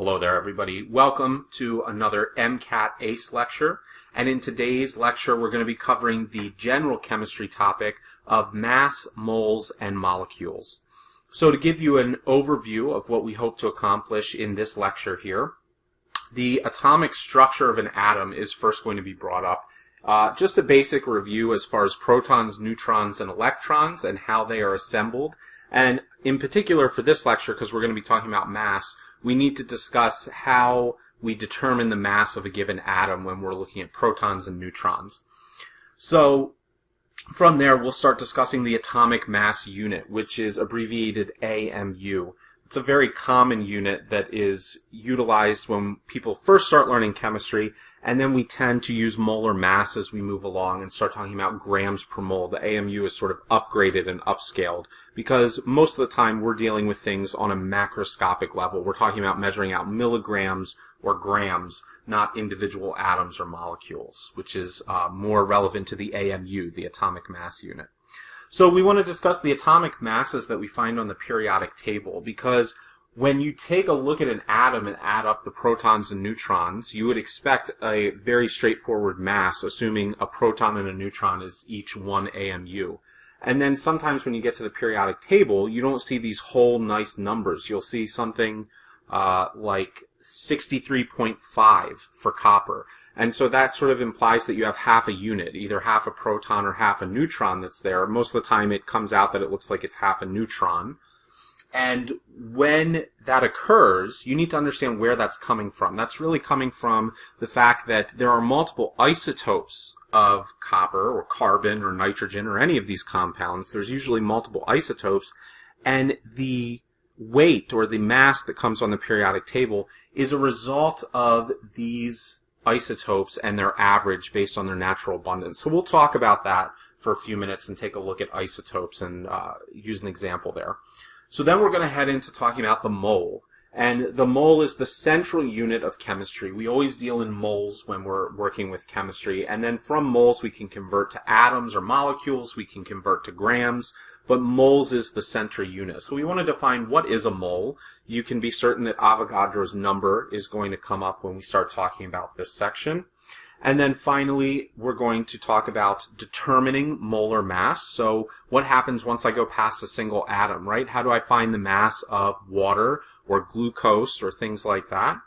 Hello there, everybody. Welcome to another MCAT ACE lecture. And in today's lecture, we're going to be covering the general chemistry topic of mass, moles, and molecules. So to give you an overview of what we hope to accomplish in this lecture here, the atomic structure of an atom is first going to be brought up. Just a basic review as far as protons, neutrons, and electrons and how they are assembled. And in particular for this lecture, because we're going to be talking about mass, we need to discuss how we determine the mass of a given atom when we're looking at protons and neutrons. So from there, we'll start discussing the atomic mass unit, which is abbreviated AMU. It's a very common unit that is utilized when people first start learning chemistry, and then we tend to use molar mass as we move along and start talking about grams per mole. The AMU is sort of upgraded and upscaled because most of the time we're dealing with things on a macroscopic level. We're talking about measuring out milligrams or grams, not individual atoms or molecules, which is more relevant to the AMU, the atomic mass unit. So we want to discuss the atomic masses that we find on the periodic table, because when you take a look at an atom and add up the protons and neutrons, you would expect a very straightforward mass, assuming a proton and a neutron is each one AMU. And then sometimes when you get to the periodic table, you don't see these whole nice numbers. You'll see something like 63.5 for copper. And so that sort of implies that you have half a unit, either half a proton or half a neutron that's there. Most of the time it comes out that it looks like it's half a neutron. And when that occurs, you need to understand where that's coming from. That's really coming from the fact that there are multiple isotopes of copper or carbon or nitrogen or any of these compounds. There's usually multiple isotopes, and the weight or the mass that comes on the periodic table is a result of these isotopes and their average based on their natural abundance. So we'll talk about that for a few minutes and take a look at isotopes and use an example there. So then we're going to head into talking about the mole. And the mole is the central unit of chemistry. We always deal in moles when we're working with chemistry. And then from moles we can convert to atoms or molecules. We can convert to grams. But moles is the center unit. So we want to define what is a mole. You can be certain that Avogadro's number is going to come up when we start talking about this section. And then finally, we're going to talk about determining molar mass. So what happens once I go past a single atom, right? How do I find the mass of water or glucose or things like that?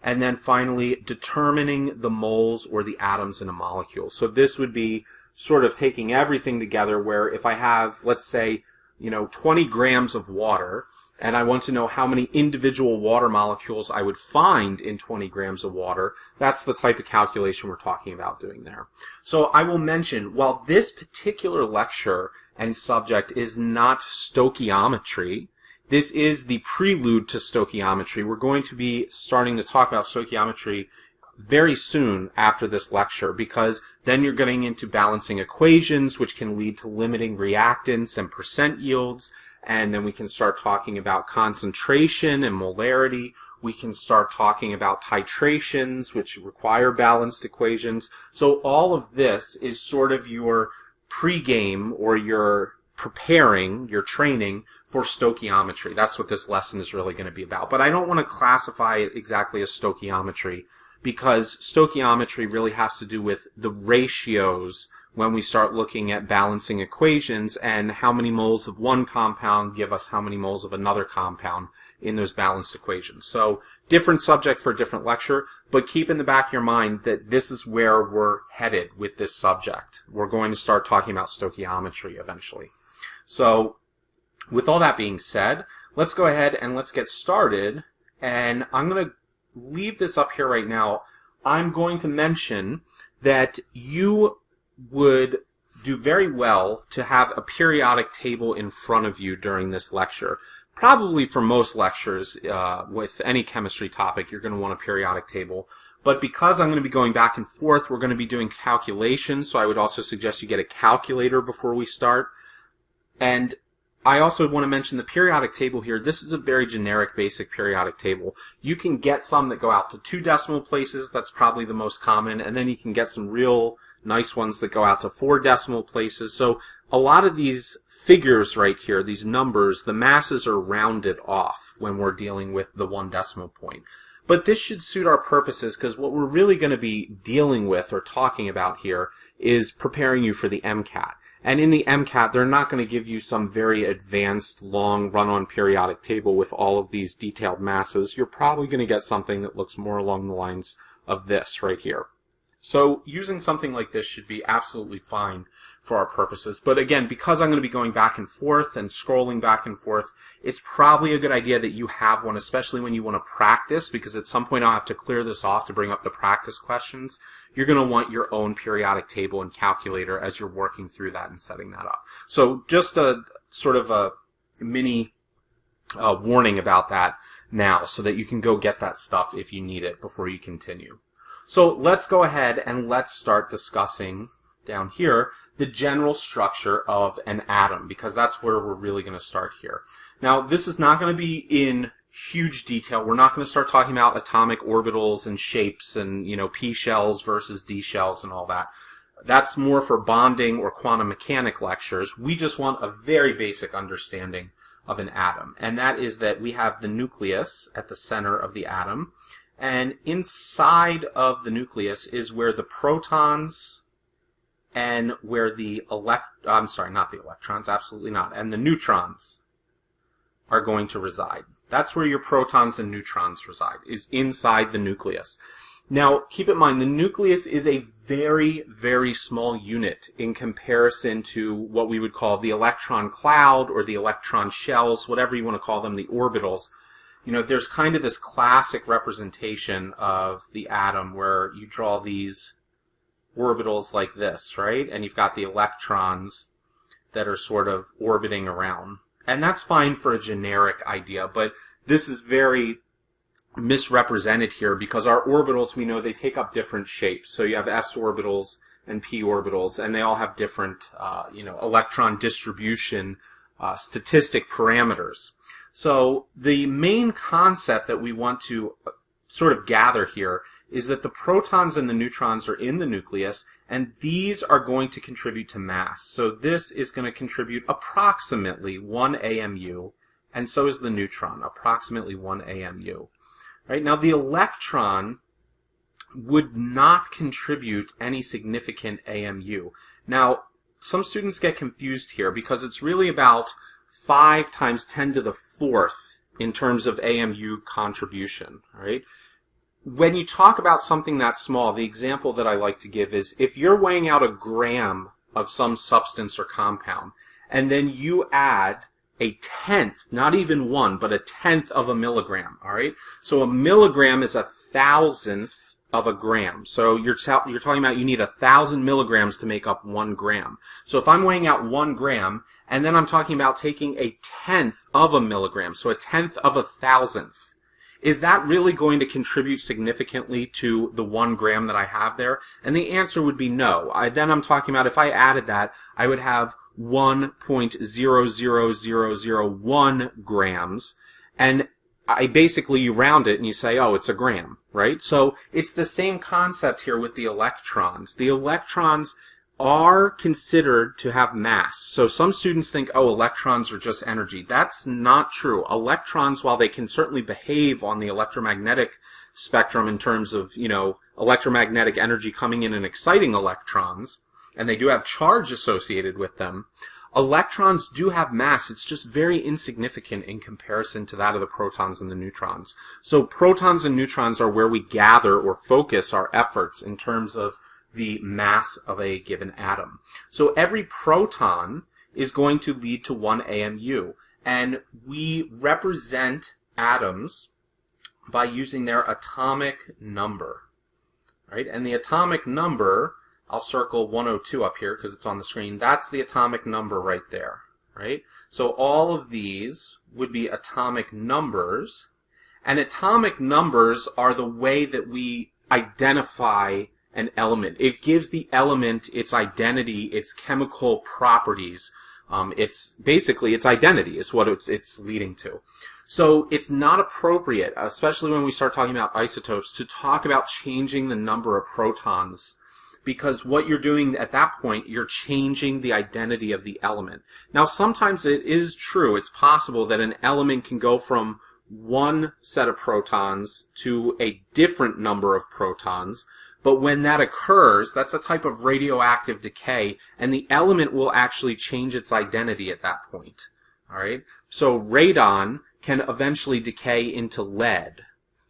And then finally, determining the moles or the atoms in a molecule. So this would be sort of taking everything together, where if I have, let's say, 20 grams of water, and I want to know how many individual water molecules I would find in 20 grams of water, that's the type of calculation we're talking about doing there. So I will mention, while this particular lecture and subject is not stoichiometry, this is the prelude to stoichiometry. We're going to be starting to talk about stoichiometry very soon after this lecture, because then you're getting into balancing equations, which can lead to limiting reactants and percent yields, and then we can start talking about concentration and molarity. We can start talking about titrations, which require balanced equations. So all of this is sort of your pregame, or your preparing, your training for stoichiometry. That's what this lesson is really going to be about. But I don't want to classify it exactly as stoichiometry, because stoichiometry really has to do with the ratios when we start looking at balancing equations and how many moles of one compound give us how many moles of another compound in those balanced equations. So different subject for a different lecture, but keep in the back of your mind that this is where we're headed with this subject. We're going to start talking about stoichiometry eventually. So with all that being said, let's go ahead and let's get started. And I'm going to leave this up here right now. I'm going to mention that you would do very well to have a periodic table in front of you during this lecture. Probably for most lectures with any chemistry topic, you're going to want a periodic table. But because I'm going to be going back and forth, we're going to be doing calculations, so I would also suggest you get a calculator before we start. And I also want to mention the periodic table here. This is a very generic, basic periodic table. You can get some that go out to 2 decimal places. That's probably the most common. And then you can get some real nice ones that go out to 4 decimal places. So a lot of these figures right here, these numbers, the masses are rounded off when we're dealing with the 1 decimal point. But this should suit our purposes because what we're really going to be dealing with or talking about here is preparing you for the MCAT. And in the MCAT, they're not going to give you some very advanced, long run-on periodic table with all of these detailed masses. You're probably going to get something that looks more along the lines of this right here. So using something like this should be absolutely fine for our purposes. But again, because I'm going to be going back and forth and scrolling back and forth, it's probably a good idea that you have one, especially when you want to practice, because at some point I'll have to clear this off to bring up the practice questions. You're going to want your own periodic table and calculator as you're working through that and setting that up. So just a sort of a mini warning about that now so that you can go get that stuff if you need it before you continue. So let's go ahead and let's start discussing down here the general structure of an atom, because that's where we're really going to start here. Now, this is not going to be in huge detail. We're not going to start talking about atomic orbitals and shapes and, p shells versus d shells and all that. That's more for bonding or quantum mechanics lectures. We just want a very basic understanding of an atom, and that is that we have the nucleus at the center of the atom, and inside of the nucleus is where the protons and where the not the electrons, absolutely not, and the neutrons are going to reside. That's where your protons and neutrons reside, is inside the nucleus. Now, keep in mind, the nucleus is a very, very small unit in comparison to what we would call the electron cloud or the electron shells, whatever you want to call them, the orbitals. There's kind of this classic representation of the atom where you draw these orbitals like this, right? And you've got the electrons that are sort of orbiting around. And that's fine for a generic idea, but this is very misrepresented here because our orbitals, we know they take up different shapes. So you have s orbitals and p orbitals, and they all have different, electron distribution statistic parameters. So the main concept that we want to sort of gather here is that the protons and the neutrons are in the nucleus, and these are going to contribute to mass. So this is going to contribute approximately 1 AMU, and so is the neutron, approximately 1 AMU. Right? Now the electron would not contribute any significant AMU. Now, some students get confused here because it's really about 5 times 10 to the 4th in terms of AMU contribution, right? When you talk about something that small, the example that I like to give is if you're weighing out a gram of some substance or compound, and then you add a tenth, not even 1, but a tenth of a milligram, all right? So a milligram is 1,000th of a gram. So you're talking about you need 1,000 milligrams to make up 1 gram. So if I'm weighing out 1 gram, and then I'm talking about taking a tenth of a milligram, so a tenth of 1,000th, is that really going to contribute significantly to the 1 gram that I have there? And the answer would be no. Then I'm talking about if I added that, I would have 1.00001 grams, and you round it and you say, oh, it's a gram, right? So it's the same concept here with the electrons. The electrons are considered to have mass. So some students think, oh, electrons are just energy. That's not true. Electrons, while they can certainly behave on the electromagnetic spectrum in terms of, electromagnetic energy coming in and exciting electrons, and they do have charge associated with them, electrons do have mass. It's just very insignificant in comparison to that of the protons and the neutrons. So protons and neutrons are where we gather or focus our efforts in terms of the mass of a given atom. So every proton is going to lead to 1 AMU, and we represent atoms by using their atomic number, right? And the atomic number, I'll circle 102 up here because it's on the screen. That's the atomic number right there, right? So all of these would be atomic numbers, and atomic numbers are the way that we identify an element. It gives the element its identity, its chemical properties. It's basically its identity is what it's leading to. So it's not appropriate, especially when we start talking about isotopes, to talk about changing the number of protons, because what you're doing at that point, you're changing the identity of the element. Now, sometimes it is true, it's possible that an element can go from one set of protons to a different number of protons. But when that occurs, that's a type of radioactive decay, and the element will actually change its identity at that point. All right? So radon can eventually decay into lead.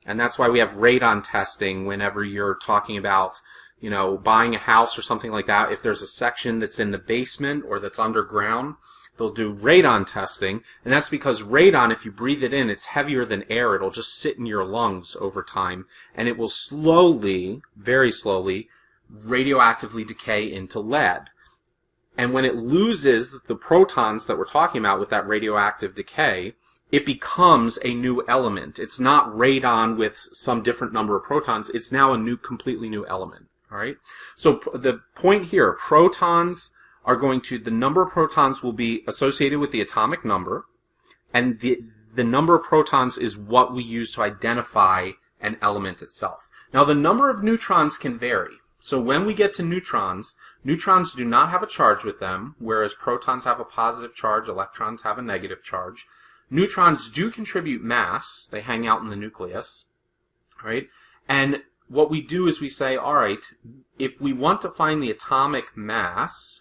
And that's why we have radon testing whenever you're talking about, you know, buying a house or something like that. If there's a section that's in the basement or that's underground, they'll do radon testing. And that's because radon, if you breathe it in, it's heavier than air. It'll just sit in your lungs over time. And it will slowly, very slowly, radioactively decay into lead. And when it loses the protons that we're talking about with that radioactive decay, it becomes a new element. It's not radon with some different number of protons. It's now a new, completely new element. All right. So the point here, protons are going to, the number of protons will be associated with the atomic number, and the number of protons is what we use to identify an element itself. Now, the number of neutrons can vary. So when we get to neutrons, neutrons do not have a charge with them, whereas protons have a positive charge, electrons have a negative charge. Neutrons do contribute mass. They hang out in the nucleus, right? And what we do is we say, all right, if we want to find the atomic mass,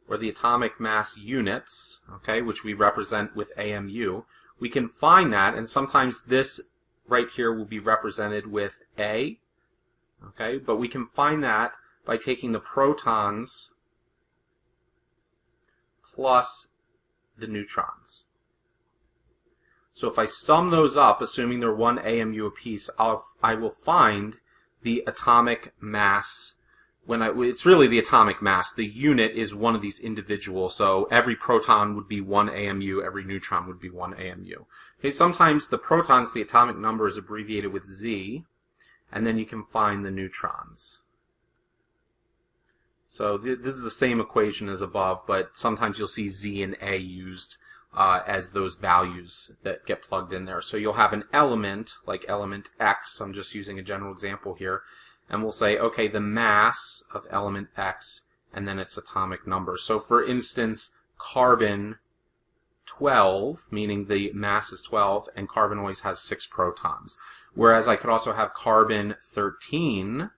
or the atomic mass units, okay, which we represent with AMU, we can find that, and sometimes this right here will be represented with A, okay, but we can find that by taking the protons plus the neutrons. So if I sum those up, assuming they're 1 AMU apiece, I will find the atomic mass. It's really the atomic mass. The unit is one of these individual. So every proton would be 1 AMU, every neutron would be 1 AMU. Okay, sometimes the protons, the atomic number is abbreviated with Z, and then you can find the neutrons. So this is the same equation as above, but sometimes you'll see Z and A used as those values that get plugged in there. So you'll have an element, like element X, I'm just using a general example here, and we'll say, okay, the mass of element X, and then its atomic number. So for instance, carbon 12, meaning the mass is 12, and carbon always has 6 protons. Whereas I could also have carbon 13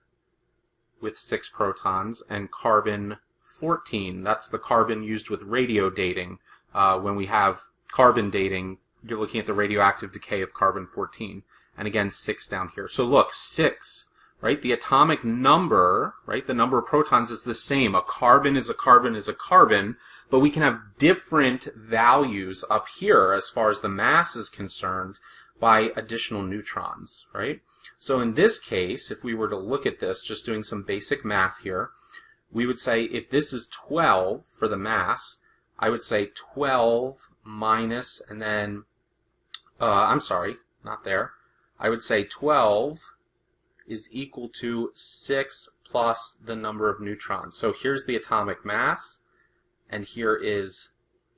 with 6 protons, and carbon 14, that's the carbon used with radio dating. When we have carbon dating, you're looking at the radioactive decay of carbon 14. And again, 6 down here. So look, 6, right? The atomic number, right? The number of protons is the same. A carbon is a carbon is a carbon, but we can have different values up here as far as the mass is concerned by additional neutrons, right? So in this case, if we were to look at this, just doing some basic math here, we would say if this is 12 for the mass, I would say 12 minus, and then, I'm sorry, not there. I would say 12 is equal to 6 plus the number of neutrons. So here's the atomic mass, and here is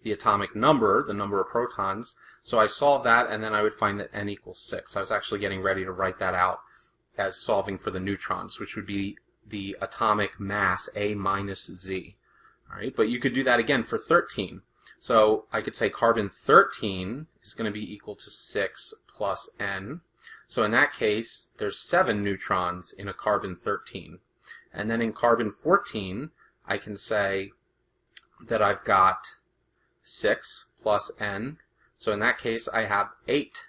the atomic number, the number of protons. So I solve that, and then I would find that n equals 6. I was actually getting ready to write that out as solving for the neutrons, which would be the atomic mass, A minus Z. All right, but you could do that again for 13. So I could say carbon 13 is going to be equal to 6 plus N. So in that case, there's 7 neutrons in a carbon 13. And then in carbon 14, I can say that I've got 6 plus N. So in that case, I have 8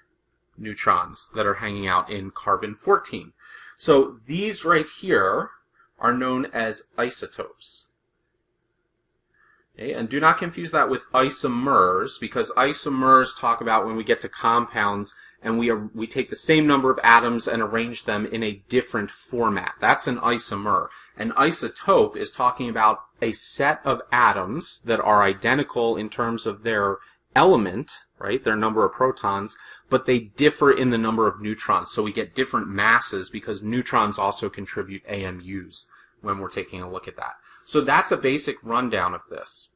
neutrons that are hanging out in carbon 14. So these right here are known as isotopes. Okay, and do not confuse that with isomers, because isomers talk about when we get to compounds and we take the same number of atoms and arrange them in a different format. That's an isomer. An isotope is talking about a set of atoms that are identical in terms of their element, right, their number of protons, but they differ in the number of neutrons. So we get different masses because neutrons also contribute AMUs when we're taking a look at that. So that's a basic rundown of this.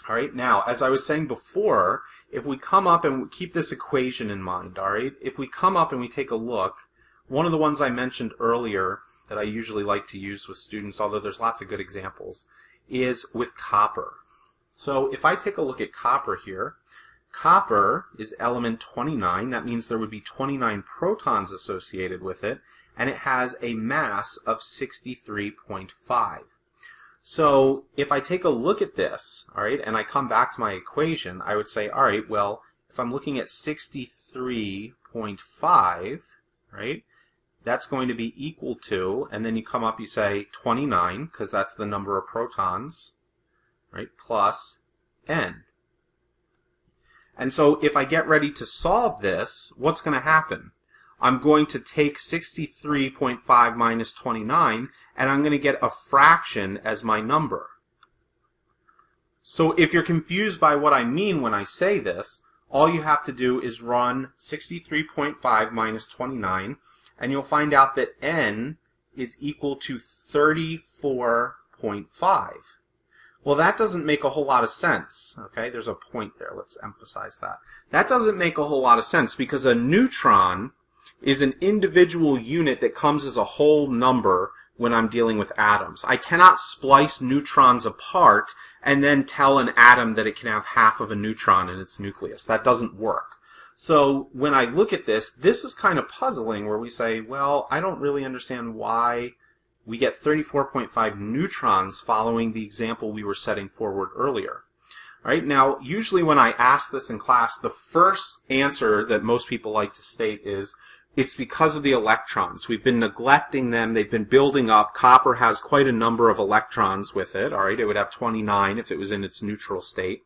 All right, now, as I was saying before, if we come up and keep this equation in mind, all right, if we come up and we take a look, one of the ones I mentioned earlier that I usually like to use with students, although there's lots of good examples, is with copper. So if I take a look at copper here, copper is element 29. That means there would be 29 protons associated with it, and it has a mass of 63.5. So if I take a look at this, all right, and I come back to my equation, I would say, all right, well, if I'm looking at 63.5, right, that's going to be equal to, and then you come up, you say 29, because that's the number of protons, right, plus N. And so if I get ready to solve this, what's going to happen? I'm going to take 63.5 minus 29, and I'm going to get a fraction as my number. So if you're confused by what I mean when I say this, all you have to do is run 63.5 minus 29, and you'll find out that N is equal to 34.5. Well, that doesn't make a whole lot of sense. Okay, there's a point there. Let's emphasize that. That doesn't make a whole lot of sense because a neutron is an individual unit that comes as a whole number when I'm dealing with atoms. I cannot splice neutrons apart and then tell an atom that it can have half of a neutron in its nucleus. That doesn't work. So when I look at this, this is kind of puzzling where we say, well, I don't really understand why we get 34.5 neutrons following the example we were setting forward earlier. All right, now, usually when I ask this in class, the first answer that most people like to state is, it's because of the electrons. We've been neglecting them. They've been building up. Copper has quite a number of electrons with it. All right, it would have 29 if it was in its neutral state.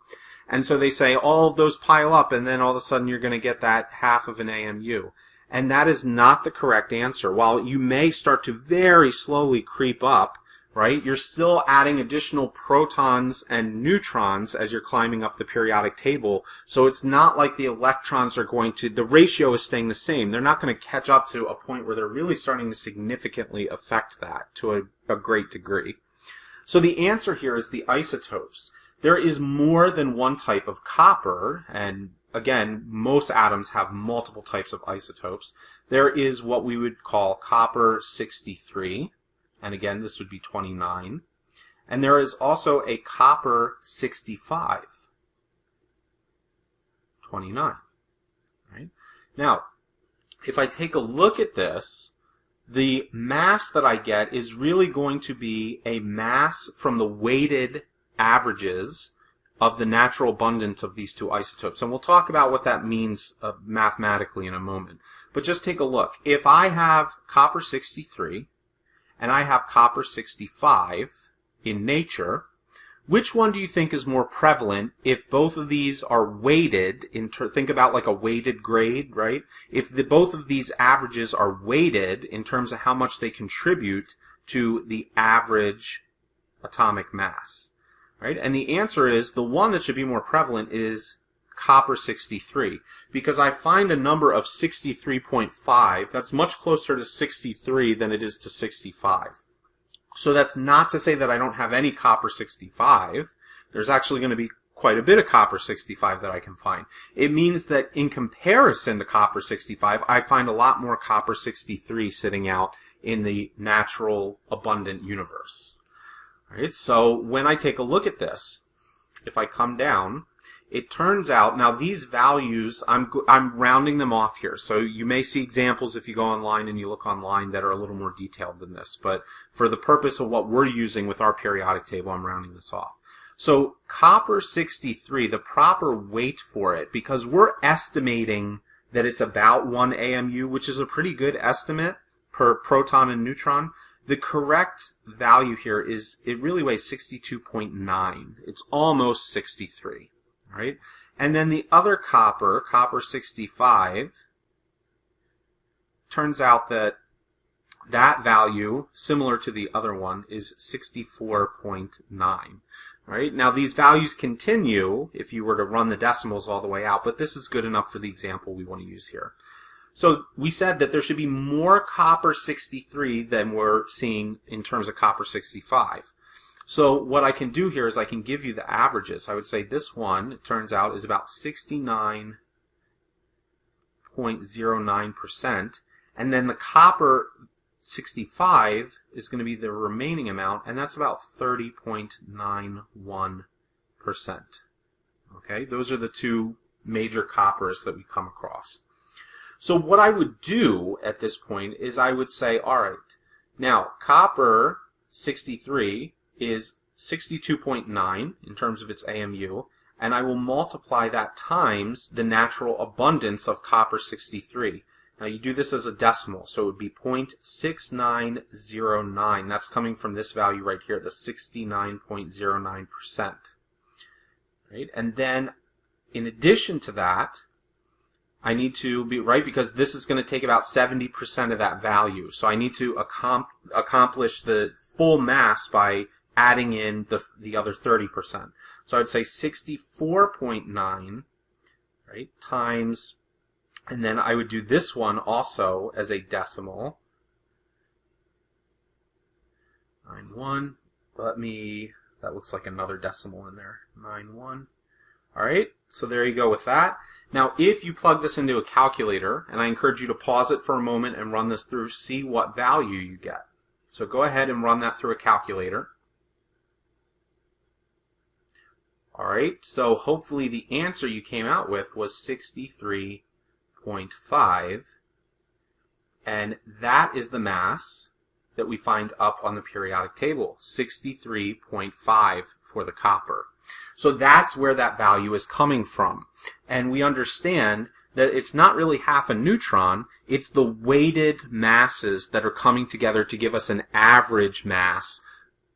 And so they say all of those pile up, and then all of a sudden you're going to get that half of an AMU. And that is not the correct answer. While you may start to very slowly creep up, right, you're still adding additional protons and neutrons as you're climbing up the periodic table. So it's not like the electrons are going to, the ratio is staying the same. They're not going to catch up to a point where they're really starting to significantly affect that to a great degree. So the answer here is the isotopes. There is more than one type of copper, and again, most atoms have multiple types of isotopes. There is what we would call copper 63, and again, this would be 29. And there is also a copper 65, 29. Right? Now, if I take a look at this, the mass that I get is really going to be a mass from the weighted averages of the natural abundance of these two isotopes. And we'll talk about what that means mathematically in a moment. But just take a look. If I have copper 63 and I have copper 65 in nature, which one do you think is more prevalent if both of these are weighted? Think about like a weighted grade, right? If both of these averages are weighted in terms of how much they contribute to the average atomic mass. Right? And the answer is the one that should be more prevalent is copper 63, because I find a number of 63.5 that's much closer to 63 than it is to 65. So that's not to say that I don't have any copper 65. There's actually going to be quite a bit of copper 65 that I can find. It means that in comparison to copper 65, I find a lot more copper 63 sitting out in the natural abundant universe. Right, so when I take a look at this, if I come down, it turns out, now these values, I'm rounding them off here. So you may see examples if you go online and you look online that are a little more detailed than this. But for the purpose of what we're using with our periodic table, I'm rounding this off. So copper 63, the proper weight for it, because we're estimating that it's about 1 AMU, which is a pretty good estimate per proton and neutron. The correct value here is, it really weighs 62.9. It's almost 63, right? And then the other copper, copper 65, turns out that that value, similar to the other one, is 64.9, right? Now these values continue if you were to run the decimals all the way out, but this is good enough for the example we want to use here. So we said that there should be more copper 63 than we're seeing in terms of copper 65. So what I can do here is I can give you the averages. I would say this one, it turns out, is about 69.09%. And then the copper 65 is going to be the remaining amount, and that's about 30.91%. Okay, those are the two major coppers that we come across. So what I would do at this point is I would say, all right, now copper 63 is 62.9 in terms of its AMU, and I will multiply that times the natural abundance of copper 63. Now you do this as a decimal, so it would be 0.6909. That's coming from this value right here, the 69.09%. Right? And then in addition to that, I need to be right because this is going to take about 70% of that value. So I need to accomplish the full mass by adding in the other 30%. So I would say 64.9, right, times, and then I would do this one also as a decimal. 91. That looks like another decimal in there. 91. All right, so there you go with that. Now, if you plug this into a calculator, and I encourage you to pause it for a moment and run this through, see what value you get. So go ahead and run that through a calculator. All right, so hopefully the answer you came out with was 63.5, and that is the mass that we find up on the periodic table, 63.5 for the copper. So that's where that value is coming from. And we understand that it's not really half a neutron, it's the weighted masses that are coming together to give us an average mass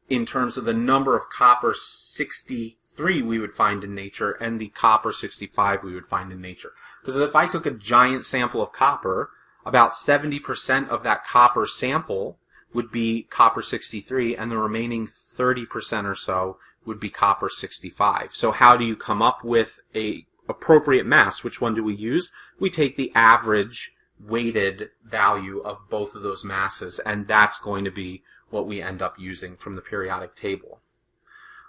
in terms of the number of copper 63 we would find in nature and the copper 65 we would find in nature. Because if I took a giant sample of copper, about 70% of that copper sample would be copper 63, and the remaining 30% or so would be copper 65. So how do you come up with a appropriate mass? Which one do we use? We take the average weighted value of both of those masses, and that's going to be what we end up using from the periodic table.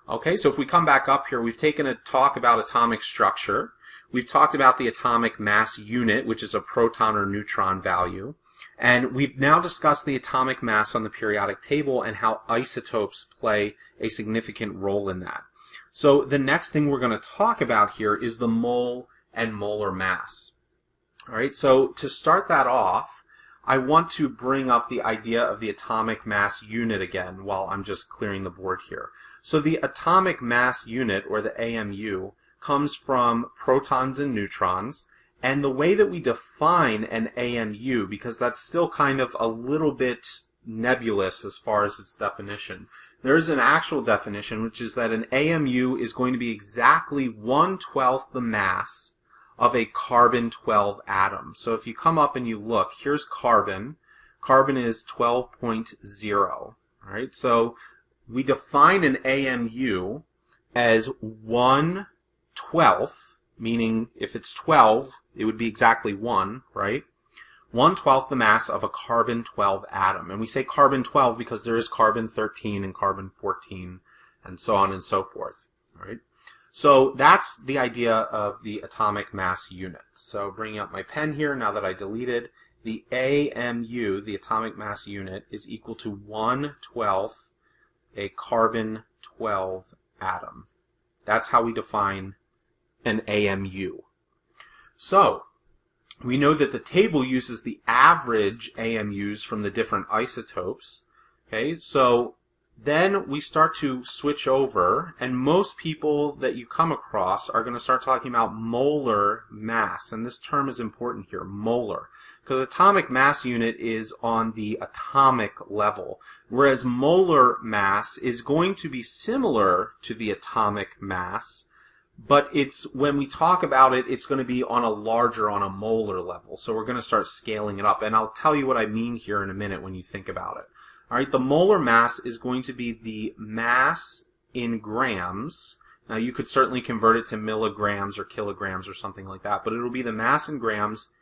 Okay, so if we come back up here, we've taken a talk about atomic structure. We've talked about the atomic mass unit, which is a proton or neutron value. And we've now discussed the atomic mass on the periodic table and how isotopes play a significant role in that. So the next thing we're going to talk about here is the mole and molar mass. All right, so to start that off, I want to bring up the idea of the atomic mass unit again while I'm just clearing the board here. So the atomic mass unit, or the AMU, comes from protons and neutrons. And the way that we define an AMU, because that's still kind of a little bit nebulous as far as its definition, there is an actual definition, which is that an AMU is going to be exactly 1/12 the mass of a carbon-12 atom. So if you come up and you look, here's carbon. Carbon is 12.0. All right, so we define an AMU as 1/12, meaning if it's 12, it would be exactly 1, right? 1/12 the mass of a carbon-12 atom. And we say carbon-12 because there is carbon-13 and carbon-14 and so on and so forth, all right? So that's the idea of the atomic mass unit. So bringing up my pen here, now that I deleted, the AMU, the atomic mass unit, is equal to 1/12 a carbon-12 atom. That's how we define an AMU. So we know that the table uses the average AMUs from the different isotopes. Okay, so then we start to switch over, and most people that you come across are going to start talking about molar mass, and this term is important here, molar, because atomic mass unit is on the atomic level, whereas molar mass is going to be similar to the atomic mass, but it's, when we talk about it, it's going to be on a larger, on a molar level. So we're going to start scaling it up. And I'll tell you what I mean here in a minute when you think about it. All right, the molar mass is going to be the mass in grams. Now you could certainly convert it to milligrams or kilograms or something like that, but it'll be the mass in grams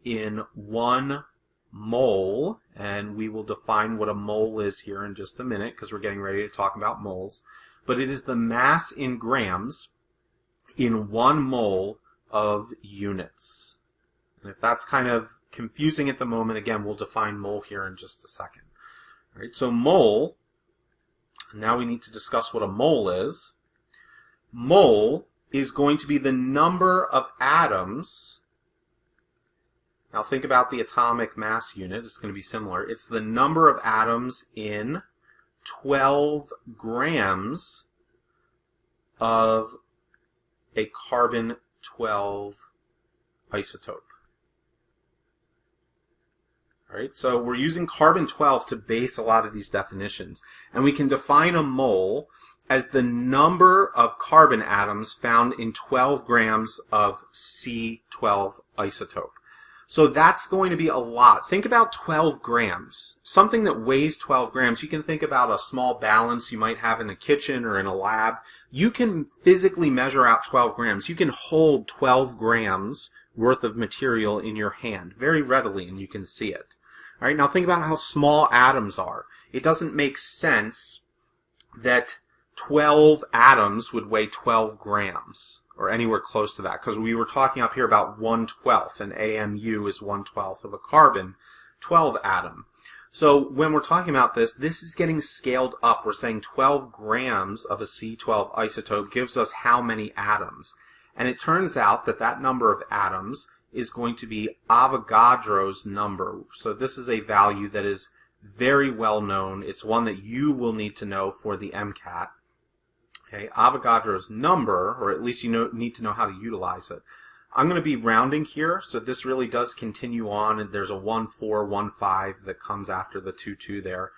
in 1 mole. And we will define what a mole is here in just a minute because we're getting ready to talk about moles. But it is the mass in grams in 1 mole of units. And if that's kind of confusing at the moment, again, we'll define mole here in just a second. All right, so mole, now we need to discuss what a mole is. Mole is going to be the number of atoms. Now think about the atomic mass unit. It's going to be similar. It's the number of atoms in 12 grams of a carbon-12 isotope. All right, so we're using carbon-12 to base a lot of these definitions. And we can define a mole as the number of carbon atoms found in 12 grams of C12 isotope. So that's going to be a lot. Think about 12 grams. Something that weighs 12 grams, you can think about a small balance you might have in a kitchen or in a lab. You can physically measure out 12 grams. You can hold 12 grams worth of material in your hand very readily, and you can see it. All right, now think about how small atoms are. It doesn't make sense that 12 atoms would weigh 12 grams. Or anywhere close to that, because we were talking up here about 1/12, and AMU is 1/12 of a carbon-12 atom. So when we're talking about this, this is getting scaled up. We're saying 12 grams of a C12 isotope gives us how many atoms? And it turns out that that number of atoms is going to be Avogadro's number. So this is a value that is very well known. It's one that you will need to know for the MCAT. Okay, Avogadro's number, or at least you need to know how to utilize it. I'm going to be rounding here, so this really does continue on, and there's a 1415 that comes after the 22 there.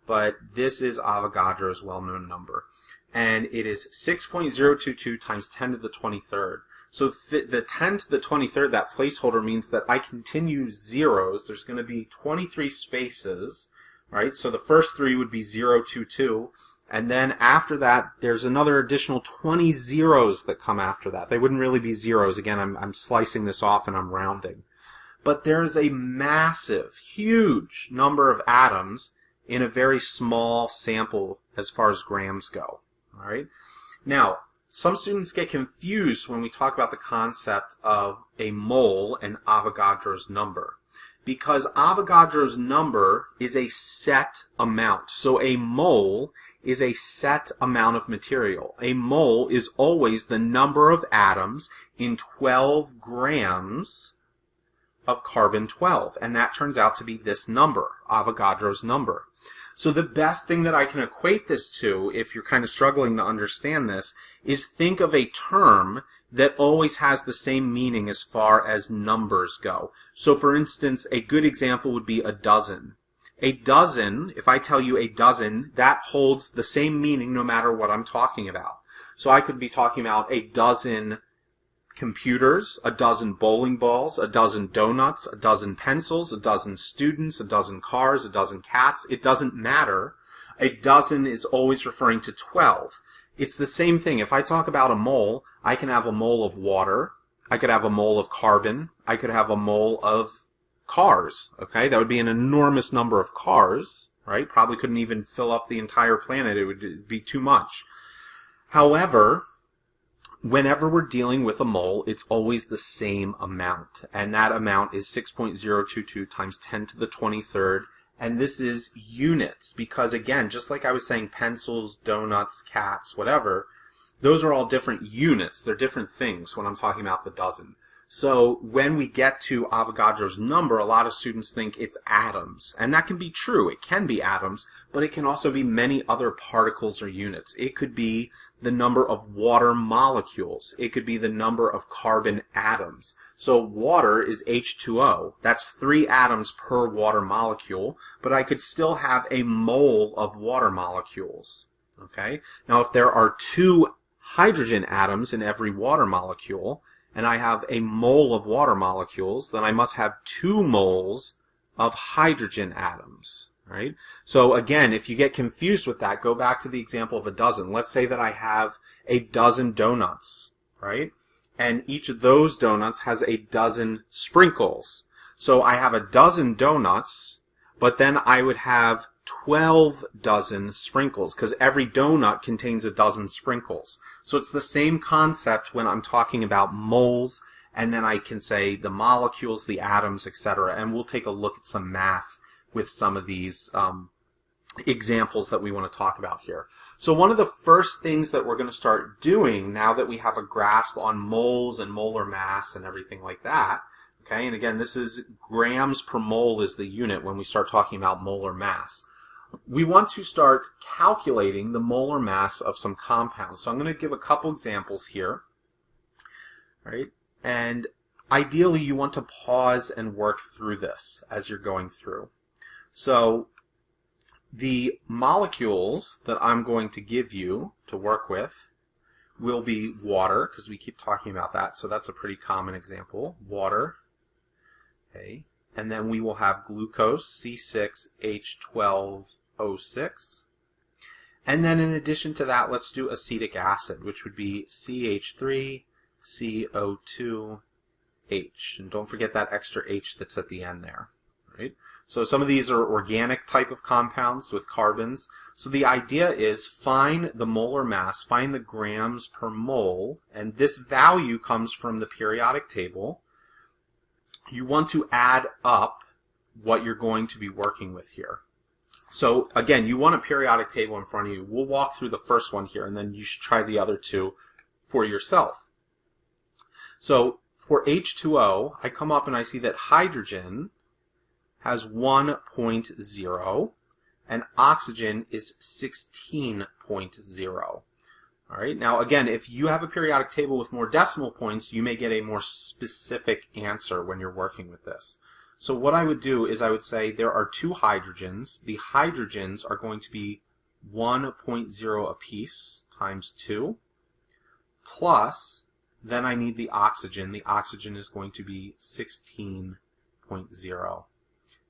But this is Avogadro's well-known number. And it is 6.022 times 10 to the 23rd. So the 10 to the 23rd, that placeholder, means that I continue zeros. There's going to be 23 spaces, right? So the first three would be 022. And then after that, there's another additional 20 zeros that come after that. They wouldn't really be zeros. Again, I'm slicing this off and I'm rounding. But there's a massive, huge number of atoms in a very small sample as far as grams go. All right. Now, some students get confused when we talk about the concept of a mole and Avogadro's number, because Avogadro's number is a set amount. So a mole is a set amount of material. A mole is always the number of atoms in 12 grams of carbon-12, and that turns out to be this number, Avogadro's number. So the best thing that I can equate this to, if you're kind of struggling to understand this, is think of a term that always has the same meaning as far as numbers go. So for instance, a good example would be a dozen. A dozen, if I tell you a dozen, that holds the same meaning no matter what I'm talking about. So I could be talking about a dozen computers, a dozen bowling balls, a dozen donuts, a dozen pencils, a dozen students, a dozen cars, a dozen cats. It doesn't matter. A dozen is always referring to 12. It's the same thing. If I talk about a mole, I can have a mole of water, I could have a mole of carbon, I could have a mole of cars. Okay, that would be an enormous number of cars, right? Probably couldn't even fill up the entire planet. It would be too much. However, whenever we're dealing with a mole, it's always the same amount, and that amount is 6.022 times 10 to the 23rd, and this is units, because again, just like I was saying, pencils, donuts, cats, whatever, those are all different units. They're different things when I'm talking about the dozen. So when we get to Avogadro's number, a lot of students think it's atoms. And that can be true. It can be atoms, but it can also be many other particles or units. It could be the number of water molecules. It could be the number of carbon atoms. So water is H2O. That's 3 atoms per water molecule, but I could still have a mole of water molecules. Okay? Now if there are 2 hydrogen atoms in every water molecule, and I have a mole of water molecules, then I must have 2 moles of hydrogen atoms, right? So again, if you get confused with that, go back to the example of a dozen. Let's say that I have a dozen donuts, right? And each of those donuts has a dozen sprinkles. So I have a dozen donuts, but then I would have 12 dozen sprinkles, because every donut contains a dozen sprinkles. So it's the same concept when I'm talking about moles, and then I can say the molecules, the atoms, etc. And we'll take a look at some math with some of these examples that we want to talk about here. So one of the first things that we're going to start doing now that we have a grasp on moles and molar mass and everything like that, okay, and again, this is grams per mole is the unit when we start talking about molar mass. We want to start calculating the molar mass of some compounds. So I'm going to give a couple examples here, right? And ideally, you want to pause and work through this as you're going through. So the molecules that I'm going to give you to work with will be water, because we keep talking about that, so that's a pretty common example, water, okay, and then we will have glucose, C6H12O6, and then in addition to that, let's do acetic acid, which would be CH3CO2H, and don't forget that extra H that's at the end there, right? So some of these are organic type of compounds with carbons. So the idea is find the molar mass, find the grams per mole, and this value comes from the periodic table. You want to add up what you're going to be working with here. So again, you want a periodic table in front of you. We'll walk through the first one here, and then you should try the other two for yourself. So for H2O, I come up and I see that hydrogen has 1.0 and oxygen is 16.0. All right. Now, again, if you have a periodic table with more decimal points, you may get a more specific answer when you're working with this. So what I would do is I would say there are two hydrogens. The hydrogens are going to be 1.0 apiece times 2 plus, then I need the oxygen. The oxygen is going to be 16.0.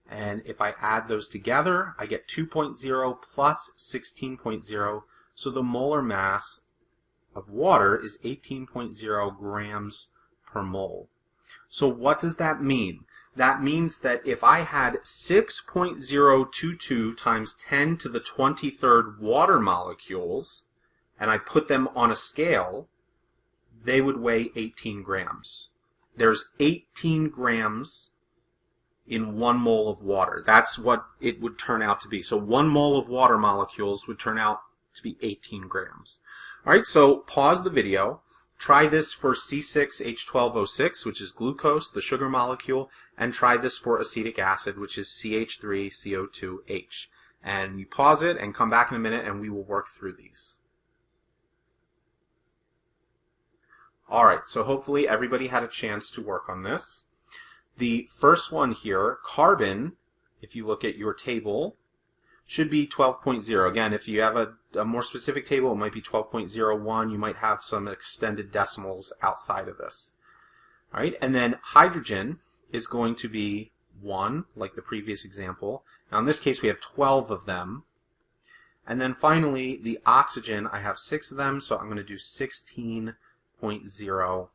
And if I add those together, I get 2.0 plus 16.0. So the molar mass of water is 18.0 grams per mole. So what does that mean? That means that if I had 6.022 times 10 to the 23rd water molecules, and I put them on a scale, they would weigh 18 grams. There's 18 grams in 1 mole of water. That's what it would turn out to be. So 1 mole of water molecules would turn out to be 18 grams. All right, so pause the video. Try this for C6H12O6, which is glucose, the sugar molecule, and try this for acetic acid, which is CH3CO2H. And you pause it and come back in a minute and we will work through these. All right, so hopefully everybody had a chance to work on this. The first one here, carbon, if you look at your table, should be 12.0. Again, if you have a more specific table, it might be 12.01. You might have some extended decimals outside of this. All right, and then hydrogen is going to be 1, like the previous example. Now in this case, we have 12 of them. And then finally, the oxygen, I have 6 of them, so I'm going to do 16.0,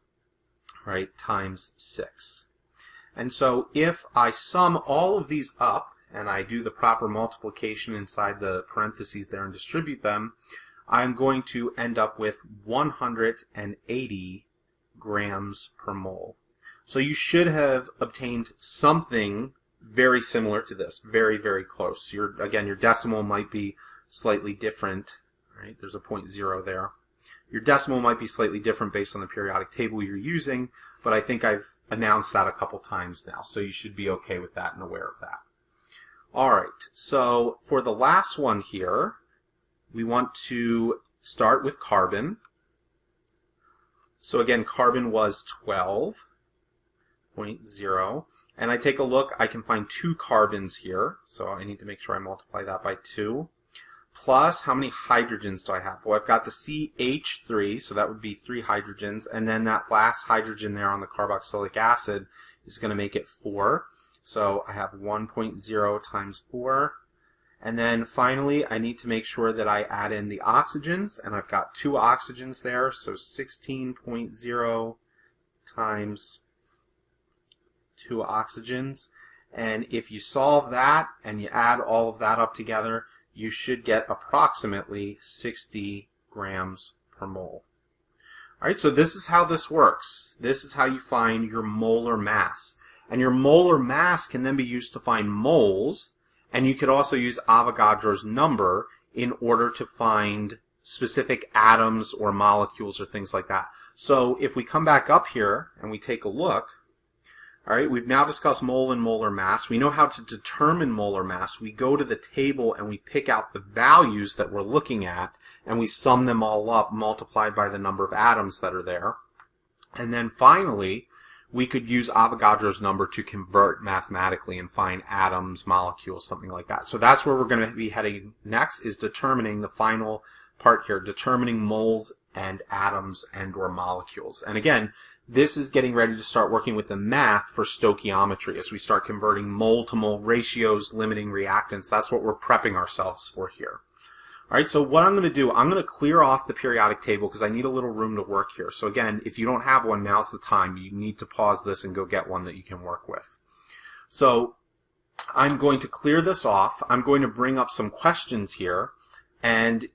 right, times 6. And so if I sum all of these up and I do the proper multiplication inside the parentheses there and distribute them, I'm going to end up with 180 grams per mole. So you should have obtained something very similar to this, very, very close. Again, your decimal might be slightly different, right? There's a 0.0 there. Your decimal might be slightly different based on the periodic table you're using, but I think I've announced that a couple times now, so you should be okay with that and aware of that. All right, so for the last one here, we want to start with carbon. So again, carbon was 12.0, and I take a look, I can find 2 carbons here, so I need to make sure I multiply that by 2. Plus, how many hydrogens do I have? Well, I've got the CH3, so that would be 3 hydrogens, and then that last hydrogen there on the carboxylic acid is going to make it 4. So I have 1.0 times 4. And then finally, I need to make sure that I add in the oxygens, and I've got 2 oxygens there, so 16.0 times 2 oxygens. And if you solve that and you add all of that up together, you should get approximately 60 grams per mole. All right, so this is how this works. This is how you find your molar mass. And your molar mass can then be used to find moles, And you could also use Avogadro's number in order to find specific atoms or molecules or things like that. So if we come back up here and we take a look, all right, we've now discussed mole and molar mass. We know how to determine molar mass. We go to the table and we pick out the values that we're looking at, and we sum them all up, multiplied by the number of atoms that are there. And then finally, we could use Avogadro's number to convert mathematically and find atoms, molecules, something like that. So that's where we're going to be heading next, is determining the final part here, determining moles and atoms and or molecules. And again, this is getting ready to start working with the math for stoichiometry as we start converting mole to mole ratios, limiting reactants. That's what we're prepping ourselves for here. All right, so what I'm going to do, I'm going to clear off the periodic table because I need a little room to work here. So again, if you don't have one, now's the time. You need to pause this and go get one that you can work with. So I'm going to clear this off. I'm going to bring up some questions here, and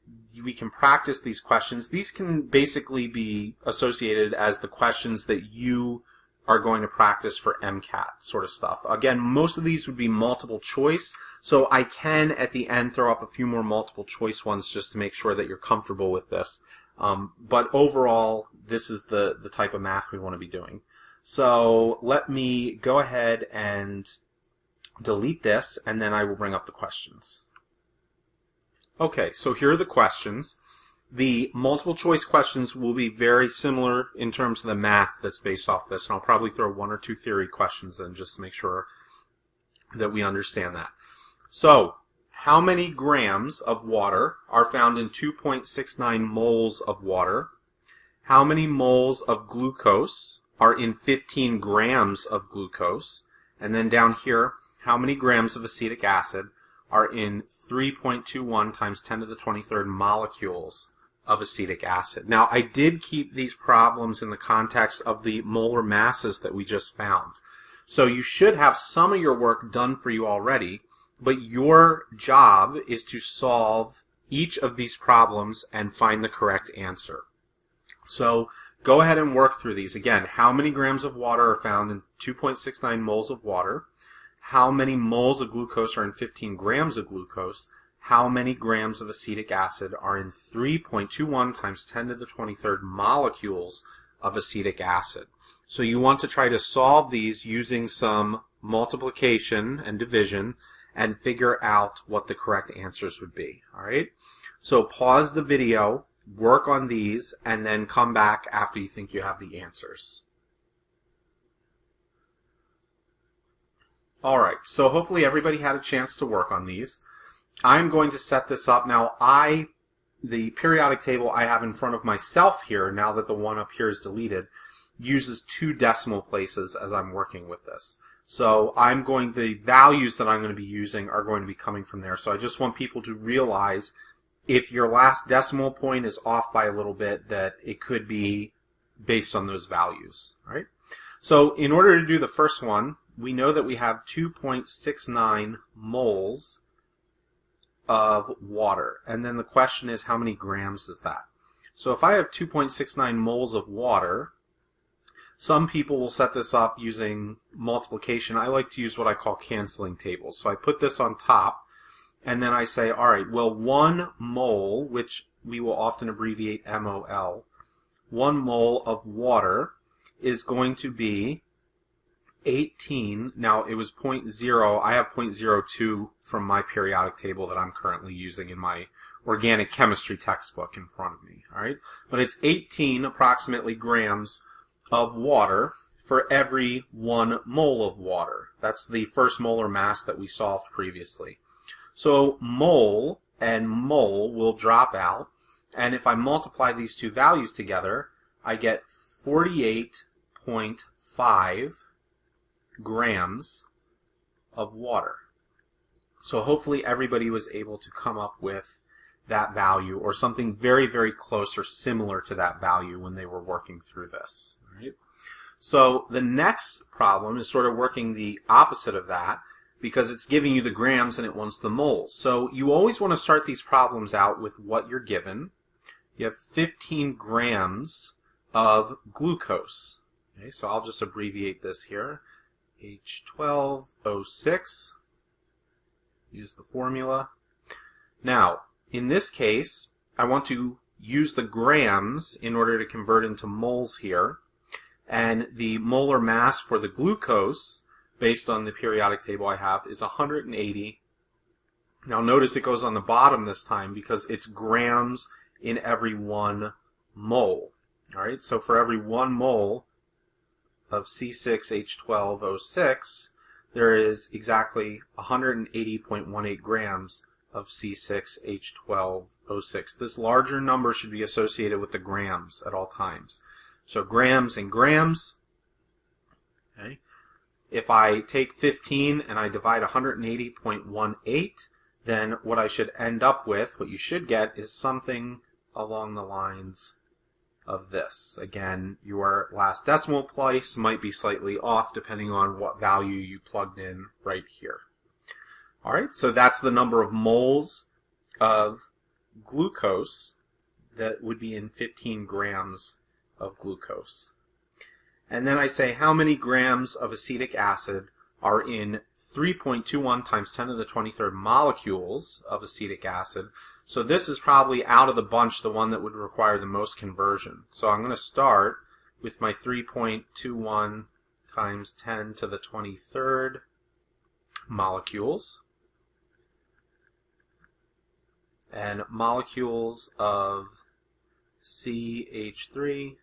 we can practice these questions. These can basically be associated as the questions that you are going to practice for MCAT sort of stuff. Again, most of these would be multiple choice, so I can at the end throw up a few more multiple choice ones just to make sure that you're comfortable with this. But overall, this is the type of math we want to be doing. So let me go ahead and delete this, and then I will bring up the questions. Okay, so here are the questions. The multiple choice questions will be very similar in terms of the math that's based off this, and I'll probably throw one or two theory questions in just to make sure that we understand that. So, how many grams of water are found in 2.69 moles of water? How many moles of glucose are in 15 grams of glucose? And then down here, how many grams of acetic acid are in 3.21 times 10 to the 23rd molecules of acetic acid? Now, I did keep these problems in the context of the molar masses that we just found. So you should have some of your work done for you already, but your job is to solve each of these problems and find the correct answer. So go ahead and work through these. Again, how many grams of water are found in 2.69 moles of water? How many moles of glucose are in 15 grams of glucose? How many grams of acetic acid are in 3.21 times 10 to the 23rd molecules of acetic acid? So you want to try to solve these using some multiplication and division and figure out what the correct answers would be. All right? So pause the video, work on these, and then come back after you think you have the answers. All right, so hopefully everybody had a chance to work on these. I'm going to set this up. Now, the periodic table I have in front of myself here, now that the one up here is deleted, uses 2 decimal places as I'm working with this. So the values that I'm going to be using are going to be coming from there. So I just want people to realize if your last decimal point is off by a little bit, that it could be based on those values. All right? So in order to do the first one, we know that we have 2.69 moles of water. And then the question is, how many grams is that? So if I have 2.69 moles of water, some people will set this up using multiplication. I like to use what I call canceling tables. So I put this on top, and then I say, all right, well, 1 mole, which we will often abbreviate MOL, 1 mole of water is going to be 18. Now, it was 0.0. I have 0.02 from my periodic table that I'm currently using in my organic chemistry textbook in front of me. All right, but it's 18 approximately grams of water for every 1 mole of water. That's the first molar mass that we solved previously. So mole and mole will drop out, and if I multiply these two values together, I get 48.5 grams of water. So hopefully everybody was able to come up with that value or something very, very close or similar to that value when they were working through this. Right? So the next problem is sort of working the opposite of that, because it's giving you the grams and it wants the moles. So you always want to start these problems out with what you're given. You have 15 grams of glucose. Okay, so I'll just abbreviate this here. H12O6. use the formula. Now, in this case, I want to use the grams in order to convert into moles here. And the molar mass for the glucose, based on the periodic table I have, is 180. Now notice it goes on the bottom this time because it's grams in every 1 mole. All right, so for every 1 mole of C6H12O6, there is exactly 180.18 grams of C6H12O6. This larger number should be associated with the grams at all times. So grams and grams. Okay. If I take 15 and I divide 180.18, then what I should end up with, what you should get, is something along the lines of this. Again, your last decimal place might be slightly off depending on what value you plugged in right here. All right, so that's the number of moles of glucose that would be in 15 grams of glucose. And then I say how many grams of acetic acid are in 3.21 times 10 to the 23rd molecules of acetic acid. So this is probably out of the bunch the one that would require the most conversion. So I'm going to start with my 3.21 times 10 to the 23rd molecules. And molecules of CH3,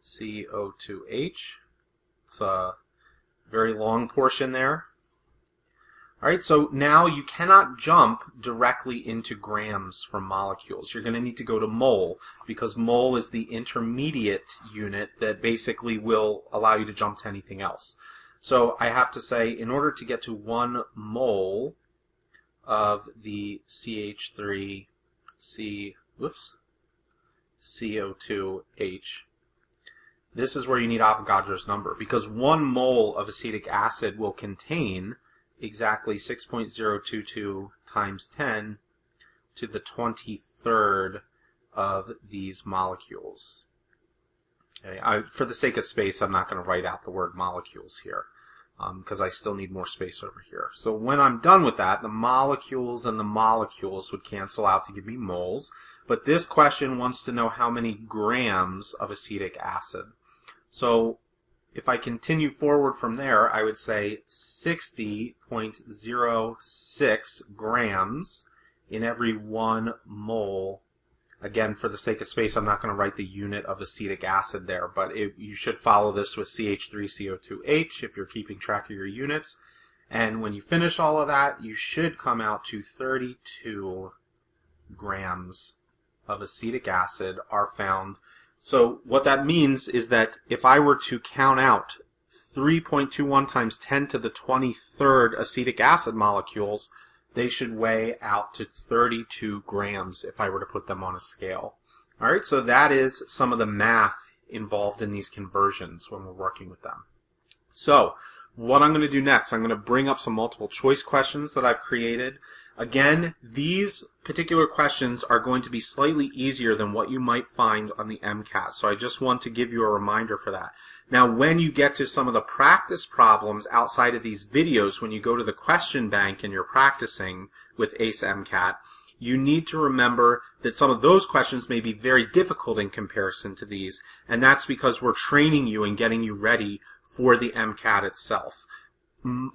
CO2H. It's a very long portion there. All right, so now you cannot jump directly into grams from molecules. You're going to need to go to mole, because mole is the intermediate unit that basically will allow you to jump to anything else. So I have to say, in order to get to 1 mole of the CO2H, this is where you need Avogadro's number, because 1 mole of acetic acid will contain exactly 6.022 times 10 to the 23rd of these molecules. Okay, for the sake of space, I'm not going to write out the word molecules here, because I still need more space over here. So when I'm done with that, the molecules and the molecules would cancel out to give me moles. But this question wants to know how many grams of acetic acid. So if I continue forward from there, I would say 60.06 grams in every 1 mole. Again, for the sake of space, I'm not going to write the unit of acetic acid there, but you should follow this with CH3CO2H if you're keeping track of your units. And when you finish all of that, you should come out to 32 grams of acetic acid are found. So what that means is that if I were to count out 3.21 times 10 to the 23rd acetic acid molecules, they should weigh out to 32 grams if I were to put them on a scale. All right, so that is some of the math involved in these conversions when we're working with them. So what I'm going to do next, I'm going to bring up some multiple choice questions that I've created. Again, these particular questions are going to be slightly easier than what you might find on the MCAT, so I just want to give you a reminder for that. Now, when you get to some of the practice problems outside of these videos, when you go to the question bank and you're practicing with ACE MCAT, you need to remember that some of those questions may be very difficult in comparison to these, and that's because we're training you and getting you ready for the MCAT itself.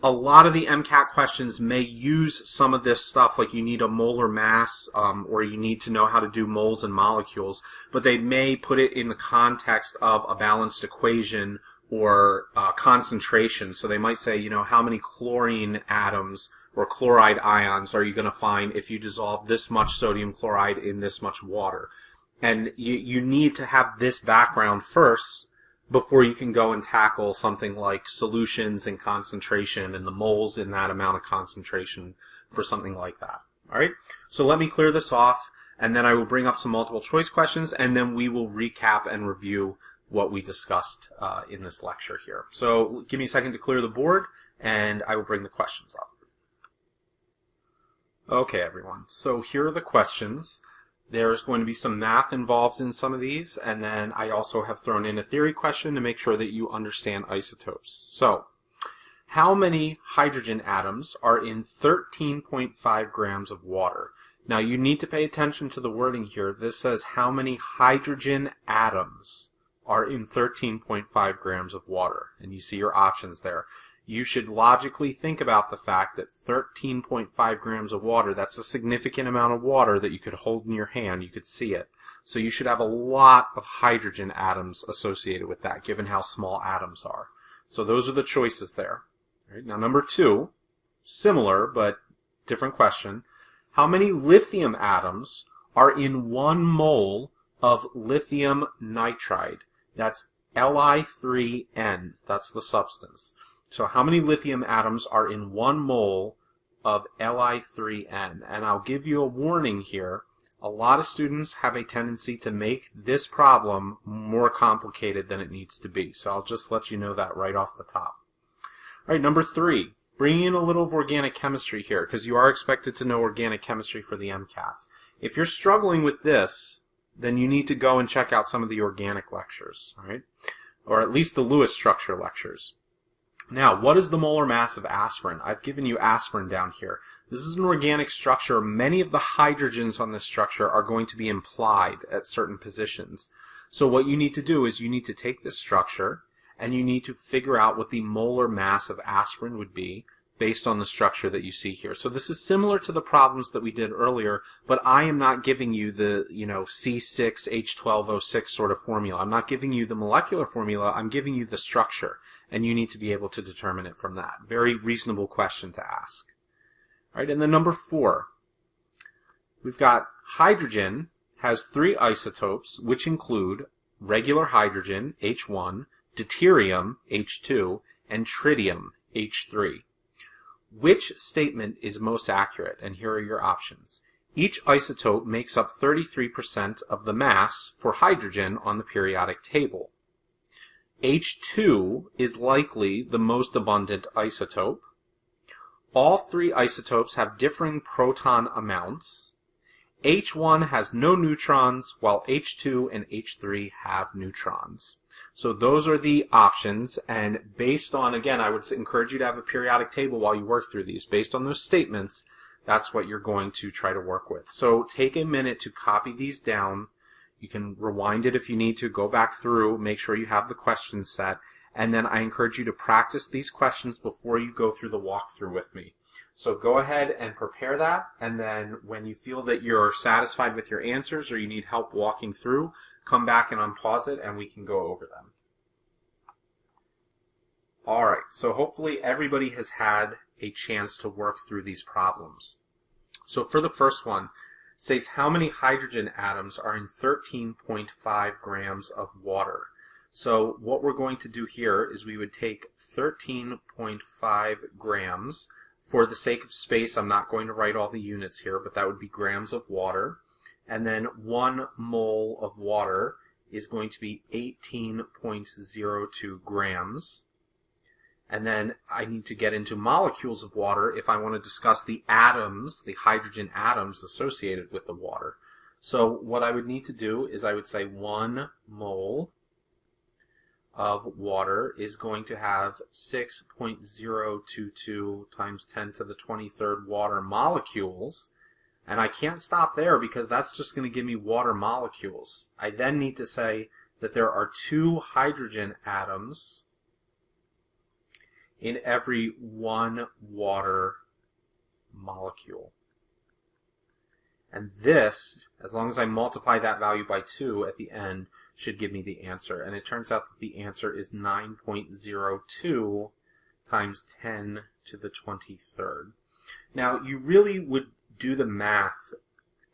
A lot of the MCAT questions may use some of this stuff, like you need a molar mass, or you need to know how to do moles and molecules, but they may put it in the context of a balanced equation or concentration. So they might say, you know, how many chlorine atoms or chloride ions are you going to find if you dissolve this much sodium chloride in this much water? And you need to have this background first before you can go and tackle something like solutions and concentration and the moles in that amount of concentration for something like that. All right, so let me clear this off, and then I will bring up some multiple choice questions, and then we will recap and review what we discussed in this lecture here. So give me a second to clear the board, and I will bring the questions up. Okay, everyone, so here are the questions. There's going to be some math involved in some of these, and then I also have thrown in a theory question to make sure that you understand isotopes. So, how many hydrogen atoms are in 13.5 grams of water? Now you need to pay attention to the wording here. This says how many hydrogen atoms are in 13.5 grams of water. And you see your options there. You should logically think about the fact that 13.5 grams of water, that's a significant amount of water that you could hold in your hand. You could see it. So you should have a lot of hydrogen atoms associated with that, given how small atoms are. So those are the choices there. All right, now number 2, similar but different question. How many lithium atoms are in 1 mole of lithium nitride? That's Li3N. That's the substance. So how many lithium atoms are in 1 mole of Li3N? And I'll give you a warning here. A lot of students have a tendency to make this problem more complicated than it needs to be. So I'll just let you know that right off the top. All right, number 3. Bringing in a little of organic chemistry here, because you are expected to know organic chemistry for the MCATs. If you're struggling with this, then you need to go and check out some of the organic lectures, all right? Or at least the Lewis structure lectures. Now, what is the molar mass of aspirin? I've given you aspirin down here. This is an organic structure. Many of the hydrogens on this structure are going to be implied at certain positions. So what you need to do is you need to take this structure and you need to figure out what the molar mass of aspirin would be based on the structure that you see here. So this is similar to the problems that we did earlier, but I am not giving you the, C6H12O6 sort of formula. I'm not giving you the molecular formula. I'm giving you the structure, and you need to be able to determine it from that. Very reasonable question to ask. All right, and then number 4. We've got hydrogen has 3 isotopes, which include regular hydrogen, H1, deuterium, H2, and tritium, H3. Which statement is most accurate? And here are your options. Each isotope makes up 33% of the mass for hydrogen on the periodic table. H2 is likely the most abundant isotope. All 3 isotopes have differing proton amounts. H1 has no neutrons, while H2 and H3 have neutrons. So those are the options, and based on, again, I would encourage you to have a periodic table while you work through these. Based on those statements, that's what you're going to try to work with. So take a minute to copy these down. You can rewind it if you need to, go back through, make sure you have the questions set, and then I encourage you to practice these questions before you go through the walkthrough with me. So go ahead and prepare that, and then when you feel that you're satisfied with your answers or you need help walking through, come back and unpause it and we can go over them. Alright, so hopefully everybody has had a chance to work through these problems. So for the first one, states how many hydrogen atoms are in 13.5 grams of water. So what we're going to do here is we would take 13.5 grams. For the sake of space, I'm not going to write all the units here, but that would be grams of water. And then 1 mole of water is going to be 18.02 grams. And then I need to get into molecules of water if I want to discuss the atoms, the hydrogen atoms associated with the water. So what I would need to do is I would say 1 mole of water is going to have 6.022 times 10 to the 23rd water molecules. And I can't stop there because that's just going to give me water molecules. I then need to say that there are 2 hydrogen atoms in every 1 water molecule. And this, as long as I multiply that value by 2 at the end, should give me the answer. And it turns out that the answer is 9.02 times 10 to the 23rd. Now, you really would do the math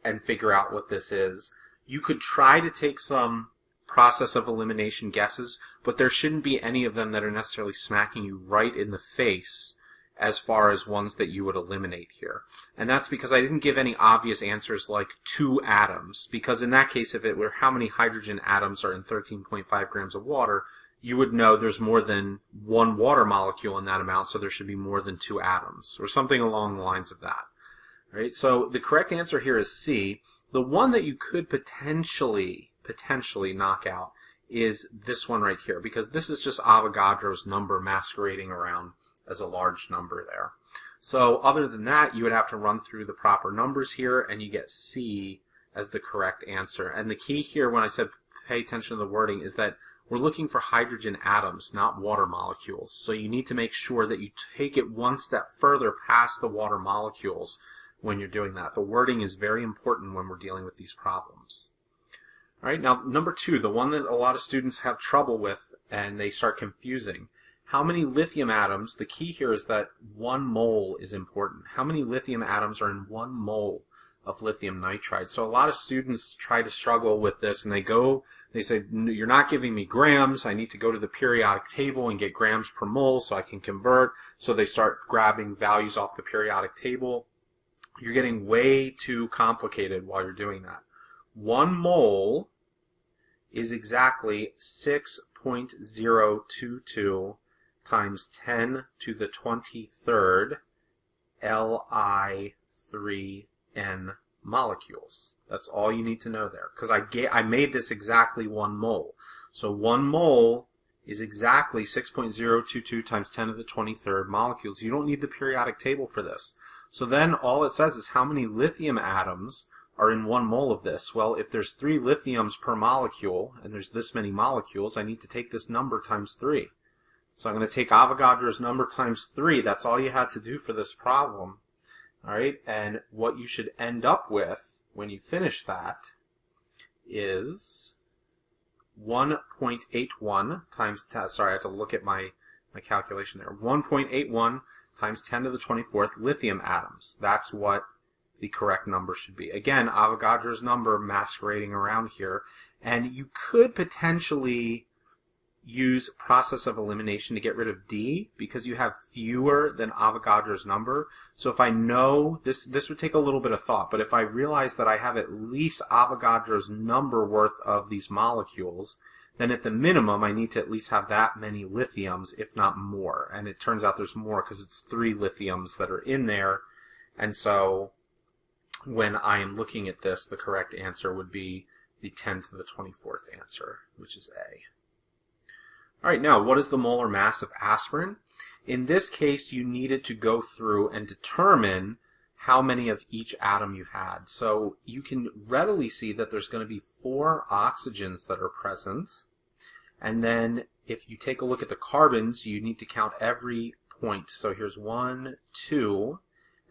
and figure out what this is. You could try to take some process of elimination guesses, but there shouldn't be any of them that are necessarily smacking you right in the face as far as ones that you would eliminate here. And that's because I didn't give any obvious answers like 2 atoms, because in that case, if it were how many hydrogen atoms are in 13.5 grams of water, you would know there's more than 1 water molecule in that amount, so there should be more than 2 atoms, or something along the lines of that. Right? So the correct answer here is C. The one that you could potentially knock out is this one right here, because this is just Avogadro's number masquerading around as a large number there. So other than that, you would have to run through the proper numbers here, and you get C as the correct answer. And the key here, when I said pay attention to the wording, is that we're looking for hydrogen atoms, not water molecules. So you need to make sure that you take it one step further past the water molecules when you're doing that. The wording is very important when we're dealing with these problems. All right, now number 2, the one that a lot of students have trouble with and they start confusing. How many lithium atoms, the key here is that 1 mole is important. How many lithium atoms are in 1 mole of lithium nitride? So a lot of students try to struggle with this, and they say, you're not giving me grams, I need to go to the periodic table and get grams per mole so I can convert. So they start grabbing values off the periodic table. You're getting way too complicated while you're doing that. 1 mole is exactly 6.022 times 10 to the 23rd Li3N molecules. That's all you need to know there, because I made this exactly 1 mole. So 1 mole is exactly 6.022 times 10 to the 23rd molecules. You don't need the periodic table for this. So then all it says is how many lithium atoms are in 1 mole of this. Well, if there's 3 lithiums per molecule, and there's this many molecules, I need to take this number times 3. So I'm going to take Avogadro's number times 3. That's all you had to do for this problem. All right, and what you should end up with when you finish that is 1.81 times 10, sorry, I have to look at my calculation there. 1.81 times 10 to the 24th lithium atoms. That's what the correct number should be. Again, Avogadro's number masquerading around here, and you could potentially use process of elimination to get rid of D because you have fewer than Avogadro's number. So if I know, this would take a little bit of thought, but if I realize that I have at least Avogadro's number worth of these molecules, then at the minimum I need to at least have that many lithiums, if not more. And it turns out there's more because it's 3 lithiums that are in there. And so when I am looking at this, the correct answer would be the 10 to the 24th answer, which is A. All right, now what is the molar mass of aspirin? In this case, you needed to go through and determine how many of each atom you had. So you can readily see that there's going to be 4 oxygens that are present. And then if you take a look at the carbons, you need to count every point. So here's 1, 2,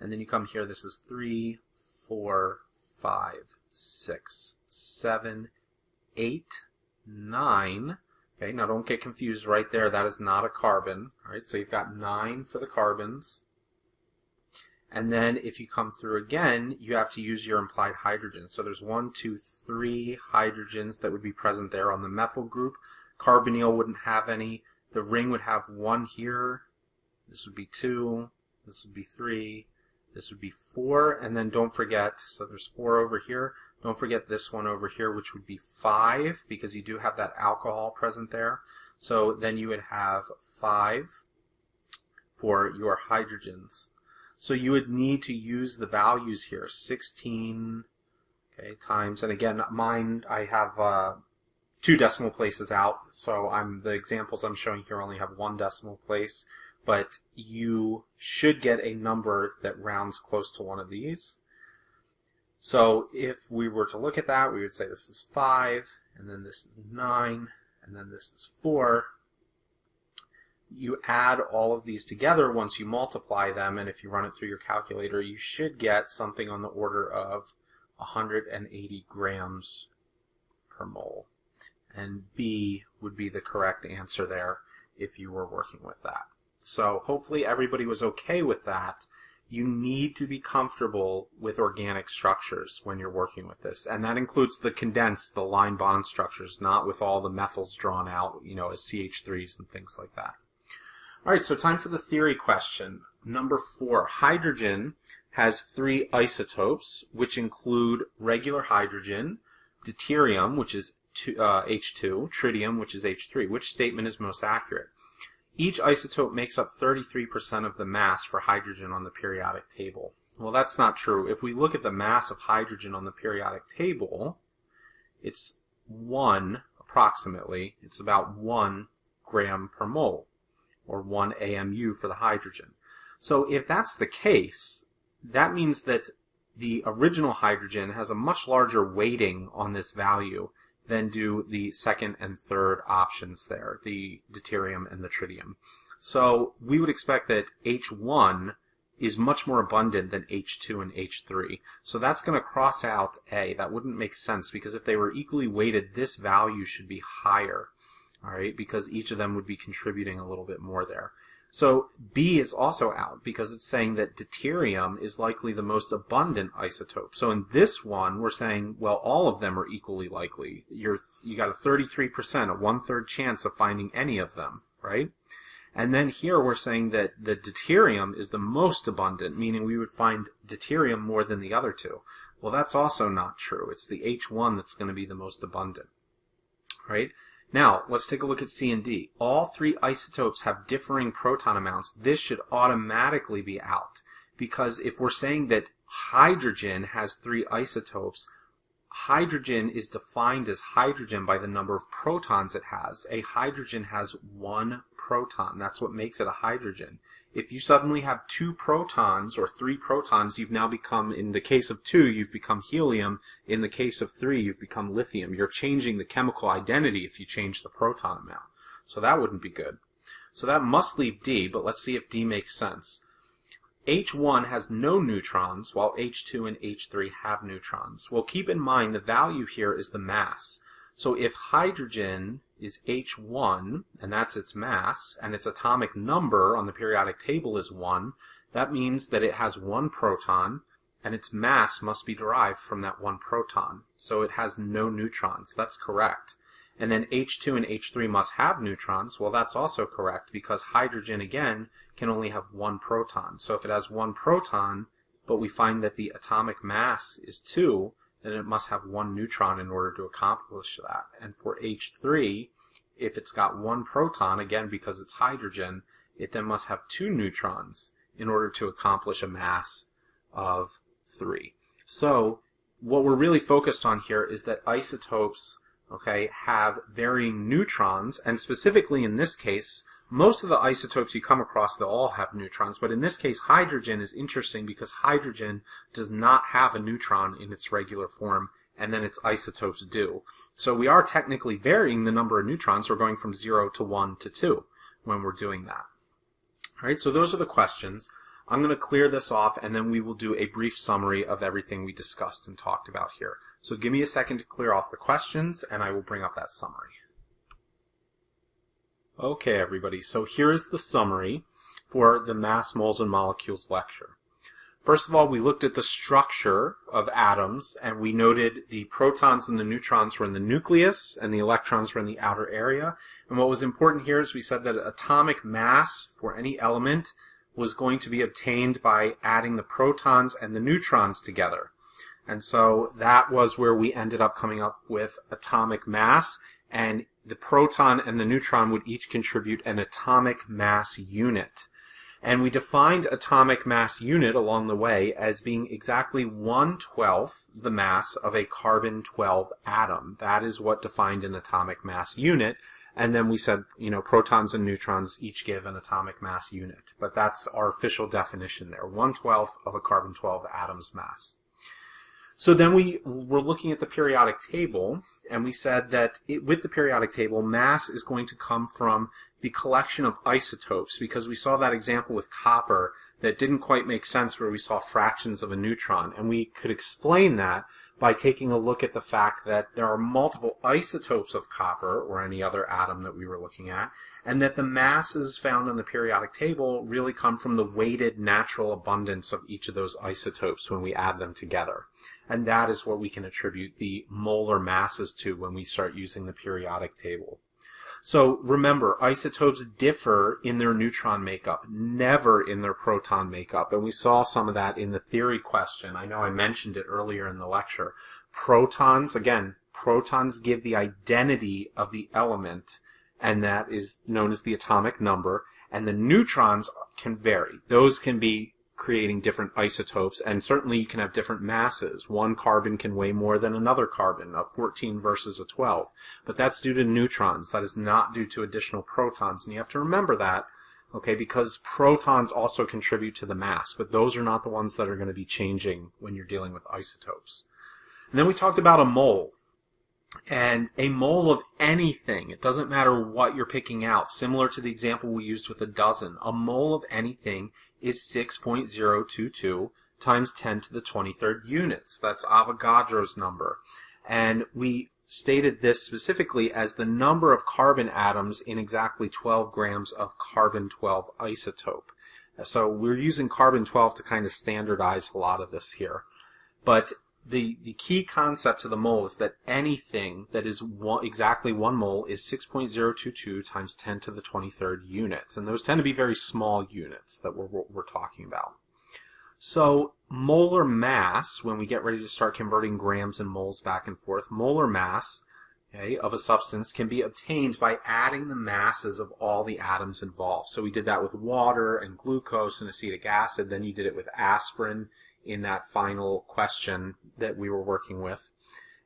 and then you come here, this is 3, 4, 5, 6, 7, 8, 9. Okay, now don't get confused right there. That is not a carbon. All right, so you've got 9 for the carbons. And then if you come through again, you have to use your implied hydrogen. So there's 1, 2, 3 hydrogens that would be present there on the methyl group. Carbonyl wouldn't have any. The ring would have 1 here. This would be 2. This would be 3. This would be 4. And then don't forget, so there's 4 over here. Don't forget this one over here, which would be 5, because you do have that alcohol present there. So then you would have 5 for your hydrogens. So you would need to use the values here, 16, okay, times, and again, mine, I have 2 decimal places out, so the examples I'm showing here only have 1 decimal place, but you should get a number that rounds close to one of these. So if we were to look at that, we would say this is 5, and then this is 9, and then this is 4. You add all of these together once you multiply them, and if you run it through your calculator, you should get something on the order of 180 grams per mole. And B would be the correct answer there if you were working with that. So hopefully everybody was okay with that. You need to be comfortable with organic structures when you're working with this. And that includes the condensed, the line bond structures, not with all the methyls drawn out, you know, as CH3s and things like that. All right, so time for the theory question. Number 4, hydrogen has 3 isotopes, which include regular hydrogen, deuterium, which is H2, tritium, which is H3. Which statement is most accurate? Each isotope makes up 33% of the mass for hydrogen on the periodic table. Well, that's not true. If we look at the mass of hydrogen on the periodic table, it's 1, approximately, it's about 1 gram per mole. or 1 AMU for the hydrogen. So if that's the case, that means that the original hydrogen has a much larger weighting on this value than do the second and third options there, the deuterium and the tritium. So we would expect that H1 is much more abundant than H2 and H3. So that's going to cross out A. That wouldn't make sense because if they were equally weighted, this value should be higher, all right, because each of them would be contributing a little bit more there. So B is also out because it's saying that deuterium is likely the most abundant isotope. So in this one, we're saying, well, all of them are equally likely. You got a 33%, a 1/3 chance of finding any of them, right? And then here we're saying that the deuterium is the most abundant, meaning we would find deuterium more than the other two. Well, that's also not true. It's the H1 that's going to be the most abundant, right? Now, let's take a look at C and D. All three isotopes have differing proton amounts. This should automatically be out because if we're saying that hydrogen has three isotopes, hydrogen is defined as hydrogen by the number of protons it has. A hydrogen has one proton. That's what makes it a hydrogen. If you suddenly have 2 protons or 3 protons, you've now become, in the case of 2, you've become helium. In the case of 3, you've become lithium. You're changing the chemical identity if you change the proton amount. So that wouldn't be good. So that must leave D, but let's see if D makes sense. H1 has no neutrons, while H2 and H3 have neutrons. Well, keep in mind the value here is the mass. So if hydrogen is H1, and that's its mass, and its atomic number on the periodic table is 1, that means that it has 1 proton, and its mass must be derived from that 1 proton. So it has no neutrons. That's correct. And then H2 and H3 must have neutrons. Well, that's also correct because hydrogen, again, can only have 1 proton. So if it has 1 proton, but we find that the atomic mass is 2, then it must have 1 neutron in order to accomplish that. And for H3, if it's got 1 proton, again, because it's hydrogen, it then must have 2 neutrons in order to accomplish a mass of 3. So what we're really focused on here is that isotopes, okay, have varying neutrons, and specifically in this case, most of the isotopes you come across, they'll all have neutrons, but in this case, hydrogen is interesting because hydrogen does not have a neutron in its regular form, and then its isotopes do. So we are technically varying the number of neutrons. We're going from 0 to 1 to 2 when we're doing that. All right, so those are the questions. I'm going to clear this off, and then we will do a brief summary of everything we discussed and talked about here. So give me a second to clear off the questions, and I will bring up that summary. Okay, everybody, so here is the summary for the Mass, Moles, and Molecules lecture. First of all, we looked at the structure of atoms, and we noted the protons and the neutrons were in the nucleus, and the electrons were in the outer area. And what was important here is we said that atomic mass for any element was going to be obtained by adding the protons and the neutrons together. And so that was where we ended up coming up with atomic mass, and the proton and the neutron would each contribute an atomic mass unit. And we defined atomic mass unit along the way as being exactly 1/12 the mass of a carbon-12 atom. That is what defined an atomic mass unit. And then we said, you know, protons and neutrons each give an atomic mass unit. But that's our official definition there, 1/12 of a carbon-12 atom's mass. So then we were looking at the periodic table, and we said that with the periodic table, mass is going to come from the collection of isotopes, because we saw that example with copper that didn't quite make sense where we saw fractions of a neutron. And we could explain that by taking a look at the fact that there are multiple isotopes of copper, or any other atom that we were looking at, and that the masses found on the periodic table really come from the weighted natural abundance of each of those isotopes when we add them together. And that is what we can attribute the molar masses to when we start using the periodic table. So remember, isotopes differ in their neutron makeup, never in their proton makeup. And we saw some of that in the theory question. I know I mentioned it earlier in the lecture. Protons, again, protons give the identity of the element, and that is known as the atomic number. And the neutrons can vary. Those can be creating different isotopes, and certainly you can have different masses. One carbon can weigh more than another carbon, a 14 versus a 12. But that's due to neutrons. That is not due to additional protons. And you have to remember that okay, because protons also contribute to the mass, but those are not the ones that are going to be changing when you're dealing with isotopes. And then we talked about a mole. And a mole of anything, it doesn't matter what you're picking out, similar to the example we used with a dozen, a mole of anything is 6.022 times 10 to the 23rd units. That's Avogadro's number. And we stated this specifically as the number of carbon atoms in exactly 12 grams of carbon-12 isotope. So we're using carbon-12 to kind of standardize a lot of this here. But the key concept to the mole is that anything that is exactly 1 mole is 6.022 times 10 to the 23rd units. And those tend to be very small units that we're talking about. So molar mass, when we get ready to start converting grams and moles back and forth, molar mass, okay, of a substance can be obtained by adding the masses of all the atoms involved. So we did that with water and glucose and acetic acid. Then you did it with aspirin in that final question that we were working with.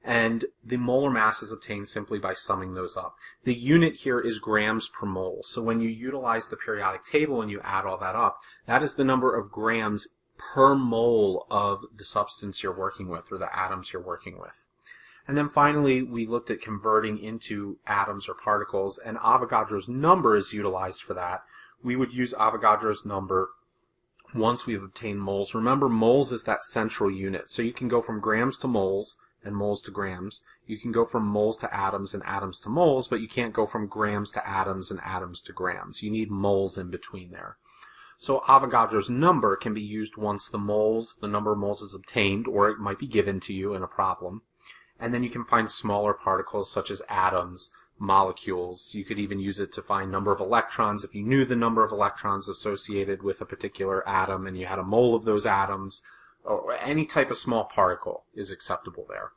And the molar mass is obtained simply by summing those up. The unit here is grams per mole. So when you utilize the periodic table and you add all that up, that is the number of grams per mole of the substance you're working with or the atoms you're working with. And then finally, we looked at converting into atoms or particles, and Avogadro's number is utilized for that. We would use Avogadro's number once we've obtained moles. Remember, moles is that central unit. So you can go from grams to moles and moles to grams. You can go from moles to atoms and atoms to moles, but you can't go from grams to atoms and atoms to grams. You need moles in between there. So Avogadro's number can be used once the number of moles is obtained, or it might be given to you in a problem. And then you can find smaller particles such as atoms, molecules. You could even use it to find number of electrons. If you knew the number of electrons associated with a particular atom and you had a mole of those atoms, or any type of small particle is acceptable there.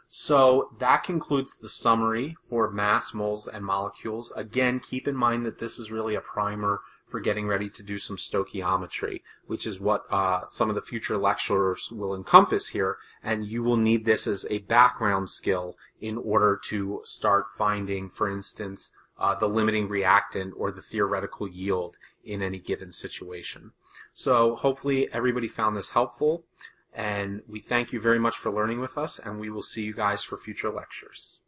So that concludes the summary for mass, moles, and molecules. Again, keep in mind that this is really a primer for getting ready to do some stoichiometry, which is what some of the future lectures will encompass here, and you will need this as a background skill in order to start finding, for instance, the limiting reactant or the theoretical yield in any given situation. So hopefully everybody found this helpful, and we thank you very much for learning with us, and we will see you guys for future lectures.